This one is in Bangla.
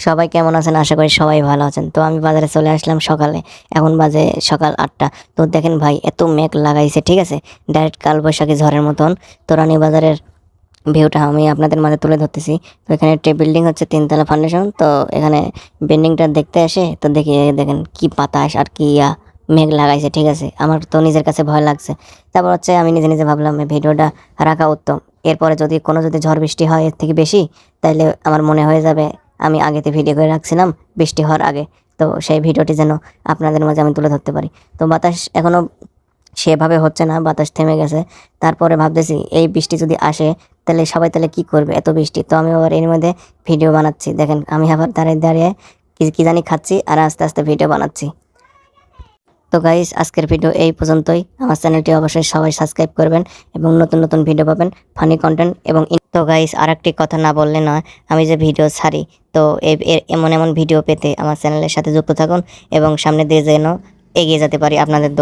সবাই কেমন আছেন? আশা করি সবাই ভালো আছেন। তো আমি বাজারে চলে আসলাম সকালে। এখন বাজে সকাল ৮টা। তো দেখেন ভাই এত মেঘ লাগাইছে, ঠিক আছে? ডাইরেক্ট কালবৈশাখী ঝড়ের মতন। তো রানীবাজারের ভিউটা আমি আপনাদের মাঝে তুলে ধরতেছি। তো এখানে একটি বিল্ডিং হচ্ছে ৩ তলা ফাউন্ডেশন। তো এখানে বিল্ডিংটা দেখতে আসে তো দেখি দেখেন কি বাতাস আর কি মেঘ লাগাইছে, ঠিক আছে? আমার তো নিজের কাছে ভয় লাগছে। তারপর হচ্ছে আমি নিজে নিজে ভাবলাম এই ভিডিওটা রাখা উত্তম। এরপরে যদি ঝড় বৃষ্টি হয় এর থেকে বেশি, তাইলে আমার মনে হয়ে যাবে আমি আগেতে ভিডিও করে রাখছিলাম বৃষ্টি হওয়ার আগে। তো সেই ভিডিওটি যেন আপনাদের মাঝে আমি তুলে ধরতে পারি। তো বাতাস এখনও সেভাবে হচ্ছে না, বাতাস থেমে গেছে। তারপরে ভাবতেছি এই বৃষ্টি যদি আসে তাহলে সবাই তাহলে কি করবে এত বৃষ্টি। তো আমি আবার এর মধ্যে ভিডিও বানাচ্ছি। দেখেন আমি আবার দাঁড়িয়ে দাঁড়িয়ে কি জানি খাচ্ছি আর আস্তে আস্তে ভিডিও বানাচ্ছি। তো গাইস আজকের ভিডিও এই পর্যন্তই। আমার চ্যানেলটি অবশ্যই সবাই সাবস্ক্রাইব করবেন এবং নতুন নতুন ভিডিও পাবেন, ফানি কন্টেন্ট এবং তো গাইস আরেকটি কথা না বললে নয়, আমি যে ভিডিও ছাড়ি তো এমন এমন ভিডিও পেতে আমার চ্যানেলের সাথে যুক্ত থাকুন এবং সামনে দিয়ে যেন এগিয়ে যেতে পারি আপনাদের দোয়া।